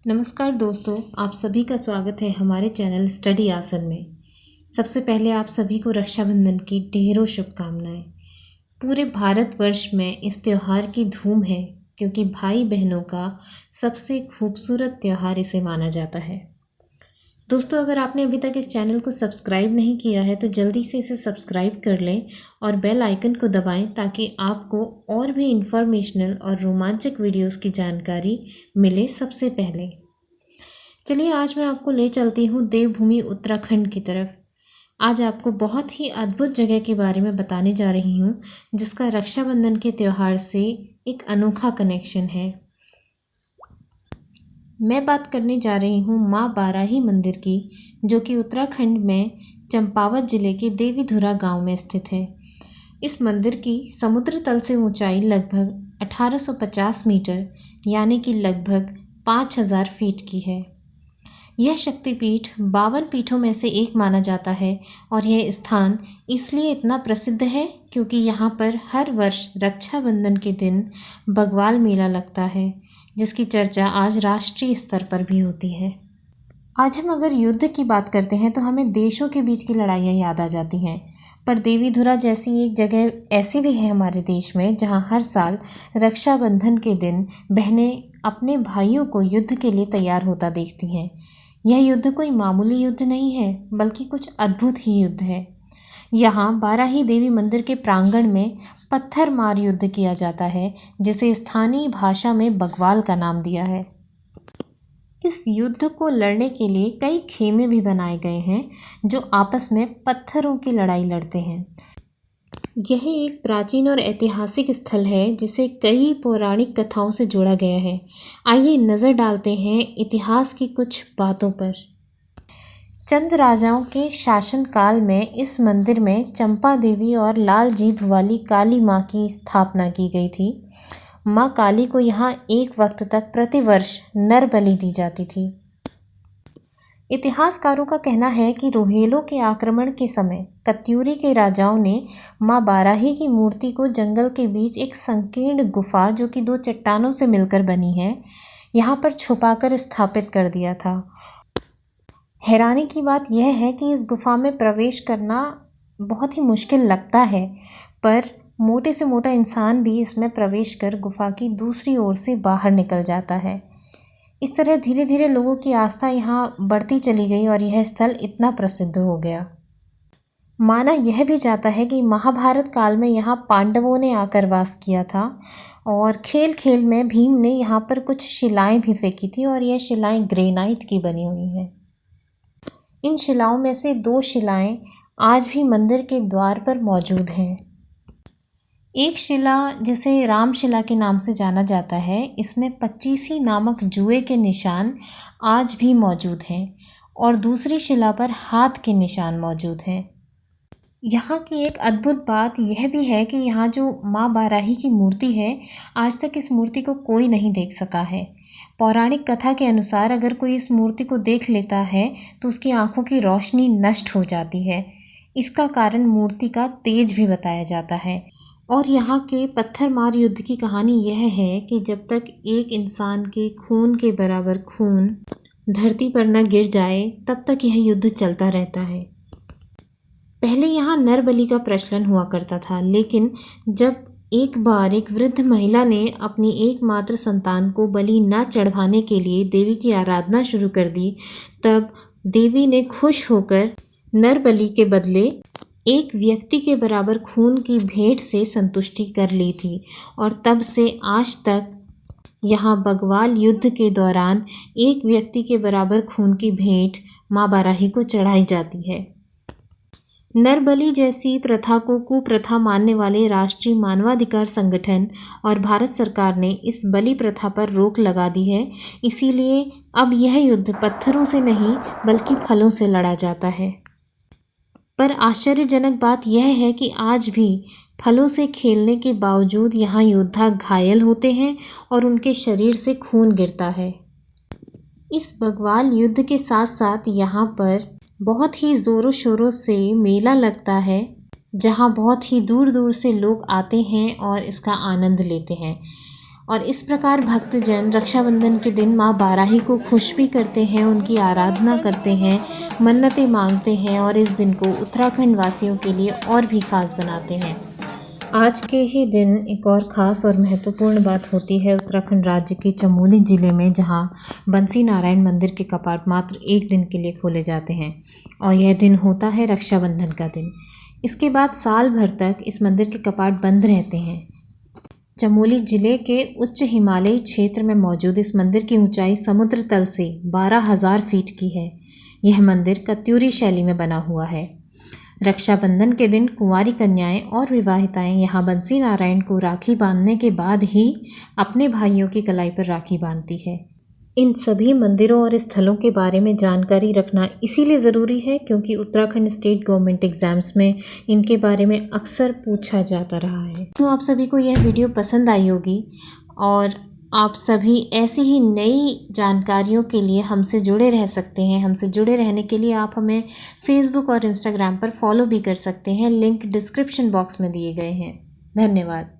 नमस्कार दोस्तों, आप सभी का स्वागत है हमारे चैनल स्टडी आसन में। सबसे पहले आप सभी को रक्षाबंधन की ढेरों शुभकामनाएं। पूरे भारतवर्ष में इस त्यौहार की धूम है क्योंकि भाई बहनों का सबसे खूबसूरत त्यौहार इसे माना जाता है। दोस्तों, अगर आपने अभी तक इस चैनल को सब्सक्राइब नहीं किया है तो जल्दी से इसे सब्सक्राइब कर लें और बेल आइकन को दबाएं ताकि आपको और भी इंफॉर्मेशनल और रोमांचक वीडियोस की जानकारी मिले सबसे पहले। चलिए, आज मैं आपको ले चलती हूँ देवभूमि उत्तराखंड की तरफ। आज आपको बहुत ही अद्भुत जगह के बारे में बताने जा रही हूँ जिसका रक्षाबंधन के त्यौहार से एक अनोखा कनेक्शन है। मैं बात करने जा रही हूँ माँ बाराही मंदिर की, जो कि उत्तराखंड में चंपावत जिले के देवीधुरा गांव में स्थित है। इस मंदिर की समुद्र तल से ऊंचाई लगभग 1850 मीटर यानी कि लगभग 5000 फीट की है। यह शक्तिपीठ 52 पीठों में से एक माना जाता है और यह स्थान इसलिए इतना प्रसिद्ध है क्योंकि यहाँ पर हर वर्ष रक्षाबंधन के दिन बग्वाल मेला लगता है, जिसकी चर्चा आज राष्ट्रीय स्तर पर भी होती है। आज हम अगर युद्ध की बात करते हैं तो हमें देशों के बीच की लड़ाइयाँ याद आ जाती हैं, पर देवीधुरा जैसी एक जगह ऐसी भी है हमारे देश में जहाँ हर साल रक्षाबंधन के दिन बहनें अपने भाइयों को युद्ध के लिए तैयार होता देखती हैं। यह युद्ध कोई मामूली युद्ध नहीं है बल्कि कुछ अद्भुत ही युद्ध है। यहाँ बाराही देवी मंदिर के प्रांगण में पत्थर मार युद्ध किया जाता है, जिसे स्थानीय भाषा में बग्वाल का नाम दिया है। इस युद्ध को लड़ने के लिए कई खेमे भी बनाए गए हैं जो आपस में पत्थरों की लड़ाई लड़ते हैं। यह एक प्राचीन और ऐतिहासिक स्थल है जिसे कई पौराणिक कथाओं से जोड़ा गया है। आइए नज़र डालते हैं इतिहास की कुछ बातों पर। चंद राजाओं के शासनकाल में इस मंदिर में चंपा देवी और लाल जीभ वाली काली माँ की स्थापना की गई थी। माँ काली को यहाँ एक वक्त तक प्रतिवर्ष नर बलि दी जाती थी। इतिहासकारों का कहना है कि रोहेलों के आक्रमण के समय कत्यूरी के राजाओं ने माँ बाराही की मूर्ति को जंगल के बीच एक संकीर्ण गुफा, जो कि 2 चट्टानों से मिलकर बनी है, यहाँ पर छुपाकर स्थापित कर दिया था। हैरानी की बात यह है कि इस गुफा में प्रवेश करना बहुत ही मुश्किल लगता है, पर मोटे से मोटा इंसान भी इसमें प्रवेश कर गुफा की दूसरी ओर से बाहर निकल जाता है। इस तरह धीरे धीरे लोगों की आस्था यहाँ बढ़ती चली गई और यह स्थल इतना प्रसिद्ध हो गया। माना यह भी जाता है कि महाभारत काल में यहाँ पांडवों ने आकर वास किया था और खेल खेल में भीम ने यहाँ पर कुछ शिलाएं भी फेंकी थी और यह शिलाएं ग्रेनाइट की बनी हुई हैं। इन शिलाओं में से 2 शिलाएं आज भी मंदिर के द्वार पर मौजूद हैं। एक शिला, जिसे रामशिला के नाम से जाना जाता है, इसमें 25 नामक जुए के निशान आज भी मौजूद हैं और दूसरी शिला पर हाथ के निशान मौजूद हैं। यहाँ की एक अद्भुत बात यह भी है कि यहाँ जो माँ बाराही की मूर्ति है, आज तक इस मूर्ति को कोई नहीं देख सका है। पौराणिक कथा के अनुसार अगर कोई इस मूर्ति को देख लेता है तो उसकी आंखों की रोशनी नष्ट हो जाती है। इसका कारण मूर्ति का तेज भी बताया जाता है। और यहाँ के पत्थर मार युद्ध की कहानी यह है कि जब तक एक इंसान के खून के बराबर खून धरती पर न गिर जाए तब तक यह युद्ध चलता रहता है। पहले यहाँ नर बलि का प्रचलन हुआ करता था, लेकिन जब एक बार एक वृद्ध महिला ने अपनी एकमात्र संतान को बलि न चढ़वाने के लिए देवी की आराधना शुरू कर दी, तब देवी ने खुश होकर नर बलि के बदले एक व्यक्ति के बराबर खून की भेंट से संतुष्टि कर ली थी और तब से आज तक यहाँ बग्वाल युद्ध के दौरान एक व्यक्ति के बराबर खून की भेंट माँ बाराही को चढ़ाई जाती है। नरबलि जैसी प्रथा को कुप्रथा मानने वाले राष्ट्रीय मानवाधिकार संगठन और भारत सरकार ने इस बलि प्रथा पर रोक लगा दी है। इसीलिए अब यह युद्ध पत्थरों से नहीं बल्कि फलों से लड़ा जाता है। पर आश्चर्यजनक बात यह है कि आज भी फलों से खेलने के बावजूद यहाँ योद्धा घायल होते हैं और उनके शरीर से खून गिरता है। इस बग्वाल युद्ध के साथ साथ यहाँ पर बहुत ही ज़ोरों शोरों से मेला लगता है, जहाँ बहुत ही दूर दूर से लोग आते हैं और इसका आनंद लेते हैं। और इस प्रकार भक्तजन रक्षाबंधन के दिन माँ बाराही को खुश भी करते हैं, उनकी आराधना करते हैं, मन्नतें मांगते हैं और इस दिन को उत्तराखंड वासियों के लिए और भी खास बनाते हैं। आज के ही दिन एक और ख़ास और महत्वपूर्ण बात होती है उत्तराखंड राज्य के चमोली ज़िले में, जहां बंसी नारायण मंदिर के कपाट मात्र एक दिन के लिए खोले जाते हैं और यह दिन होता है रक्षाबंधन का दिन। इसके बाद साल भर तक इस मंदिर के कपाट बंद रहते हैं। चमोली ज़िले के उच्च हिमालयी क्षेत्र में मौजूद इस मंदिर की ऊंचाई समुद्र तल से 12,000 फीट की है। यह मंदिर कत्यूरी शैली में बना हुआ है। रक्षाबंधन के दिन कुंवारी कन्याएं और विवाहिताएं यहाँ बंसी नारायण को राखी बांधने के बाद ही अपने भाइयों की कलाई पर राखी बांधती है। इन सभी मंदिरों और स्थलों के बारे में जानकारी रखना इसीलिए ज़रूरी है क्योंकि उत्तराखंड स्टेट गवर्नमेंट एग्ज़ाम्स में इनके बारे में अक्सर पूछा जाता रहा है। तो आप सभी को यह वीडियो पसंद आई होगी और आप सभी ऐसी ही नई जानकारियों के लिए हमसे जुड़े रह सकते हैं। हमसे जुड़े रहने के लिए आप हमें फेसबुक और इंस्टाग्राम पर फॉलो भी कर सकते हैं। लिंक डिस्क्रिप्शन बॉक्स में दिए गए हैं। धन्यवाद।